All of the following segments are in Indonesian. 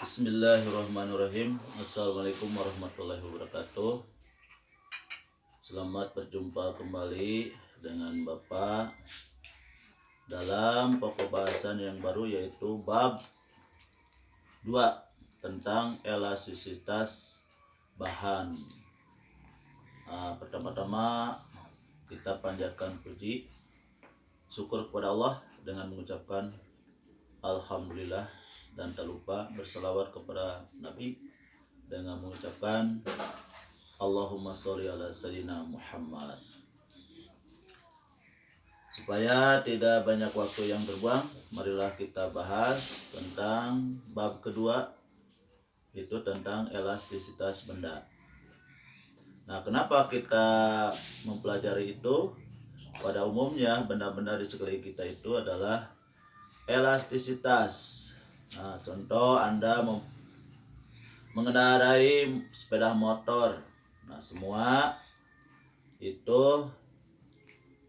Bismillahirrahmanirrahim. Assalamualaikum warahmatullahi wabarakatuh. Selamat berjumpa kembali dengan Bapak dalam pokok bahasan yang baru, yaitu bab 2 tentang elastisitas bahan. Pertama-tama kita panjatkan puji syukur kepada Allah dengan mengucapkan Alhamdulillah, dan tak lupa berselawat kepada Nabi dengan mengucapkan Allahumma sholli ala sayyidina Muhammad. Supaya tidak banyak waktu yang terbuang, marilah kita bahas tentang bab kedua, itu tentang elastisitas benda. Nah, kenapa kita mempelajari itu? Pada umumnya benda-benda di sekeliling kita itu adalah elastisitas. Nah, contoh Anda mengendarai sepeda motor. Nah, semua itu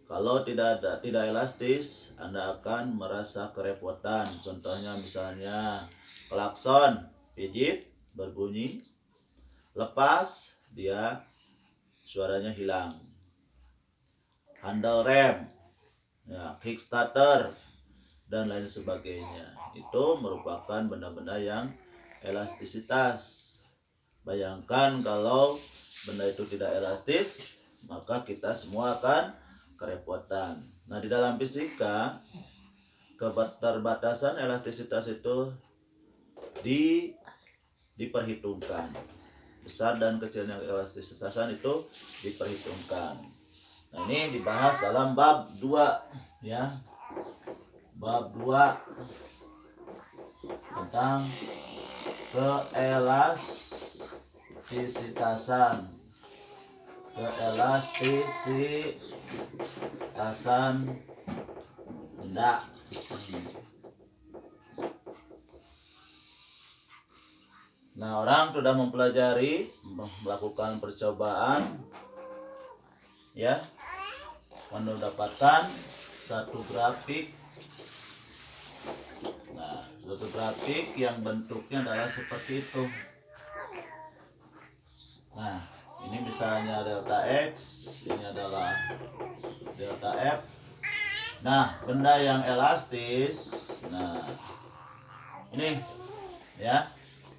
kalau tidak elastis, Anda akan merasa kerepotan. Contohnya misalnya klakson, pijit, berbunyi, lepas, dia suaranya hilang. Handle rem, ya, kickstarter, dan lain sebagainya. Itu merupakan benda-benda yang elastisitas. Bayangkan kalau benda itu tidak elastis, maka kita semua akan kerepotan. Nah, di dalam fisika, keterbatasan elastisitas itu diperhitungkan. Besar dan kecilnya elastisitasan itu diperhitungkan. Nah, ini dibahas dalam bab 2, ya. Bab 2 tentang keelastisitasan benda. Nah, orang sudah mempelajari, melakukan percobaan, ya, mendapatkan satu grafik. Nah, suatu grafik yang bentuknya adalah seperti itu. Nah, ini misalnya delta X, ini adalah delta F. Nah, benda yang elastis, nah ini, ya,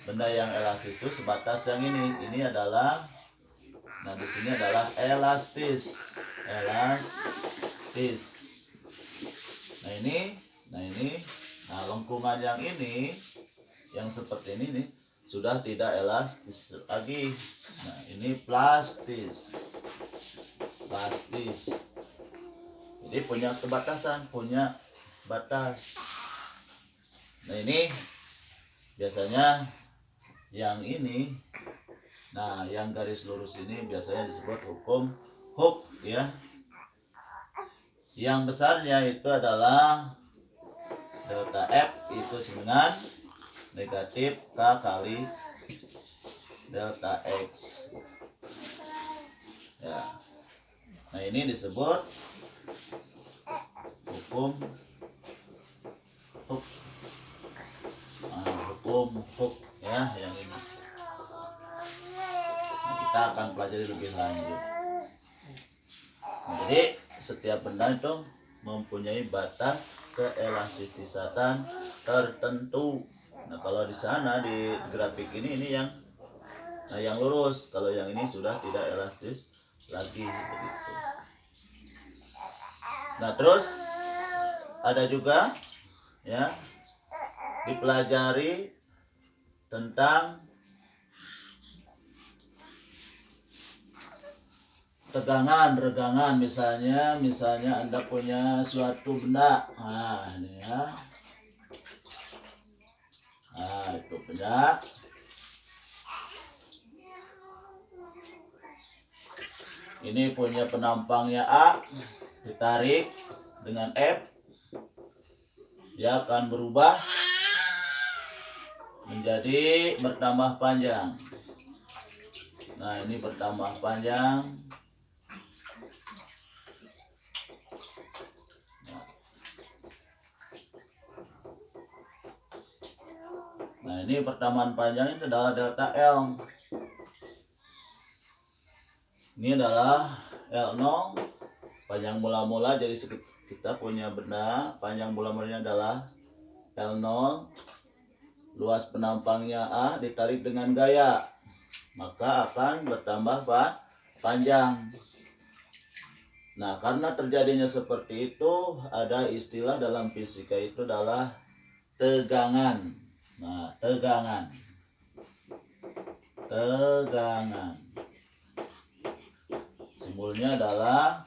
benda yang elastis itu sebatas yang ini adalah, nah di sini adalah elastis. Nah ini, lengkungan yang ini, yang seperti ini nih, sudah tidak elastis lagi. Nah, ini plastis. Jadi punya kebatasan, punya batas. Nah, ini biasanya yang ini, nah yang garis lurus ini biasanya disebut hukum Hooke, ya. Yang besarnya itu adalah delta F itu dengan negatif K kali delta X, ya. Nah, ini disebut hukum Hooke. Hukum Hooke, ya, yang ini. Nah, kita akan pelajari lebih lanjut. Nah, jadi setiap benda itu mempunyai batas keelastisitasan tertentu. Nah, kalau di sana di grafik ini yang lurus, kalau yang ini sudah tidak elastis lagi, begitu. Nah, terus ada juga, ya, dipelajari tentang tegangan, regangan. Misalnya Anda punya suatu benda. Nah, ini, ya. Nah, itu benda. Ini punya penampangnya A, ditarik dengan F, dia akan berubah menjadi bertambah panjang. Nah, ini bertambah panjang. Nah, ini pertambahan panjang itu adalah delta L. Ini adalah L0, panjang mula-mula, jadi kita punya benda panjang mula-mulanya adalah L0, luas penampangnya A, ditarik dengan gaya, maka akan bertambah panjang. Nah, karena terjadinya seperti itu, ada istilah dalam fisika itu adalah tegangan. Nah, tegangan. Simbolnya adalah,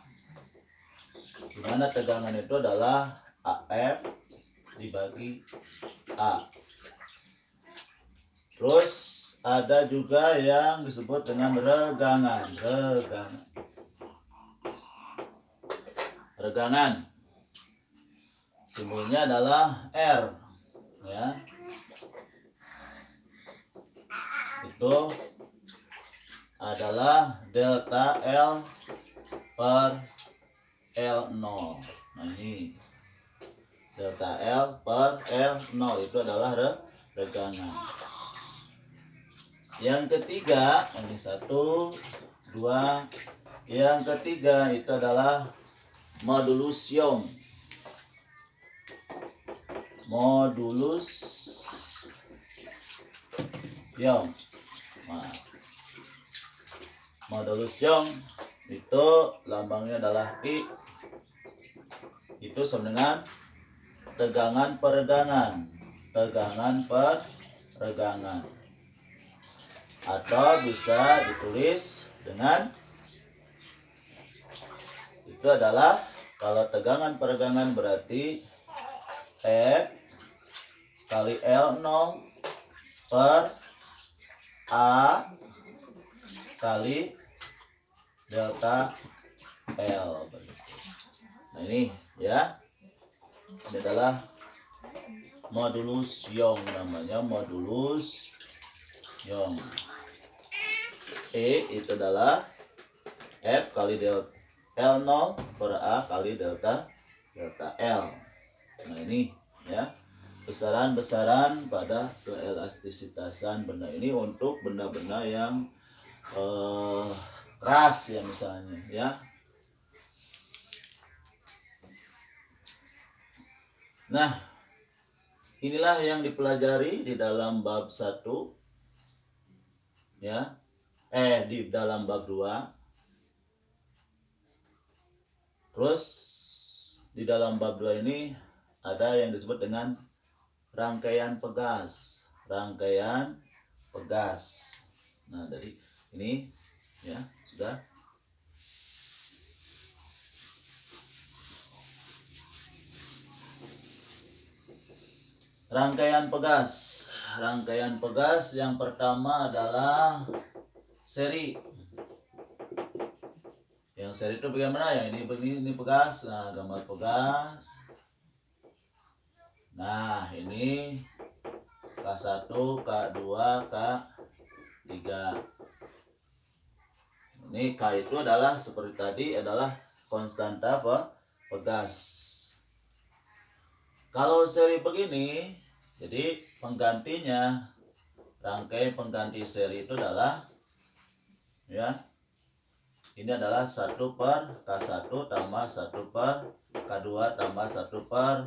dimana tegangan itu adalah AF dibagi A. Terus ada juga yang disebut dengan regangan. Simbolnya adalah R, ya. Itu adalah delta L per L0. Nah, ini delta L per L0 itu adalah regangan. Yang ketiga, ini 1, 2. Yang ketiga itu adalah modulus Young. Nah, modulus Young itu lambangnya adalah I. Itu sama dengan tegangan peregangan. Atau bisa ditulis dengan, itu adalah, kalau tegangan peregangan berarti F kali L0 per A kali delta L. Nah, ini ya, ini adalah modulus Young, namanya modulus Young. E itu adalah F kali delta L0 per A kali delta L. Nah, ini ya, besaran-besaran pada keelastisitasan benda ini untuk benda-benda yang keras ya, misalnya ya. Nah, inilah yang dipelajari di dalam bab 1 ya. Di dalam bab 2. Terus di dalam bab 2 ini ada yang disebut dengan rangkaian pegas. Nah, dari ini ya, sudah. Rangkaian pegas yang pertama adalah seri. Yang seri itu bagaimana ya? Ini pegas. Nah, gambar pegas. Nah, ini K1, K2, K3. Ini K itu adalah seperti tadi, adalah konstanta pegas. Kalau seri begini, jadi penggantinya, rangkai pengganti seri itu adalah ya, ini adalah 1 per K1 tambah 1 per K2 tambah 1 per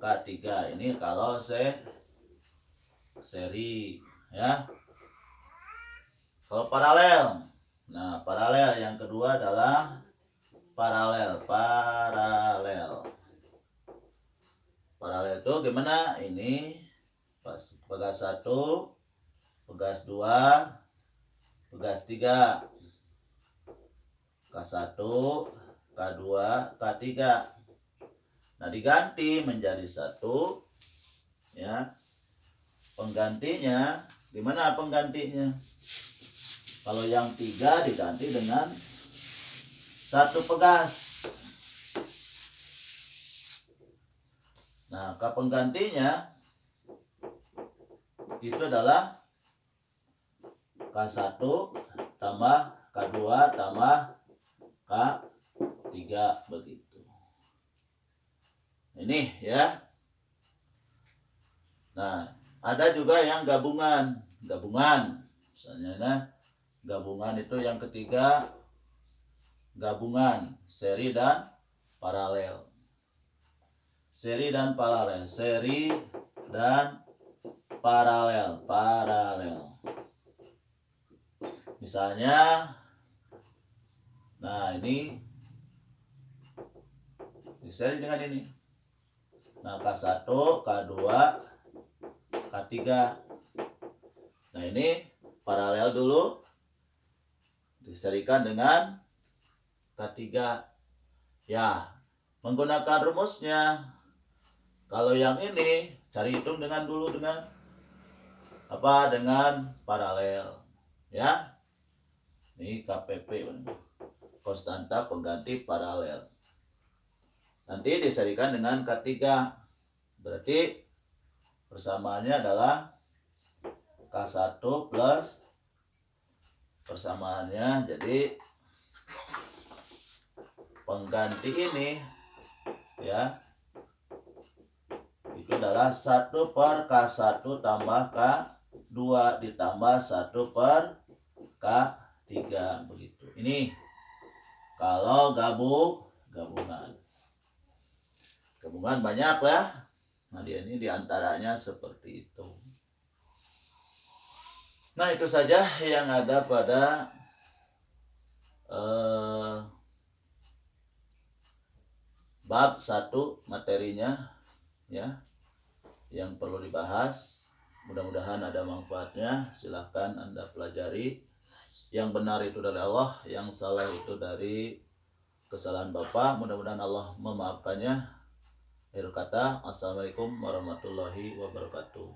K3. Ini kalau seri ya. Kalau paralel, nah paralel yang kedua adalah paralel itu gimana? Ini pegas 1, pegas 2, pegas 3, K1, K2, K3. Nah, diganti menjadi 1 ya. Penggantinya gimana penggantinya? Kalau yang 3 diganti dengan 1 pegas. Nah, penggantinya itu adalah K1 tambah K2 tambah K3 begitu. Ini ya. Nah, Ada juga yang gabungan. Misalnya gabungan itu yang ketiga, gabungan seri dan paralel. Seri dan paralel. Misalnya, nah ini diseri dengan ini. Nah, K1, K2, K3. Nah, ini paralel dulu, diserikan dengan K3. Ya, menggunakan rumusnya. Kalau yang ini cari hitung dengan paralel. Ya. Ini KPP, konstanta pengganti paralel. Nanti diserikan dengan K3. Berarti persamaannya adalah K1 plus persamaannya, jadi pengganti ini ya itu adalah 1 per K1 tambah K2 ditambah 1 per K3 begitu. Ini kalau gabungan banyak lah. Nah, ini diantaranya seperti itu. Nah, itu saja yang ada pada bab 1 materinya ya, yang perlu dibahas. Mudah-mudahan ada manfaatnya. Silahkan Anda pelajari. Yang benar itu dari Allah, yang salah itu dari kesalahan Bapak. Mudah-mudahan Allah memaafkannya. Akhir kata, assalamualaikum warahmatullahi wabarakatuh.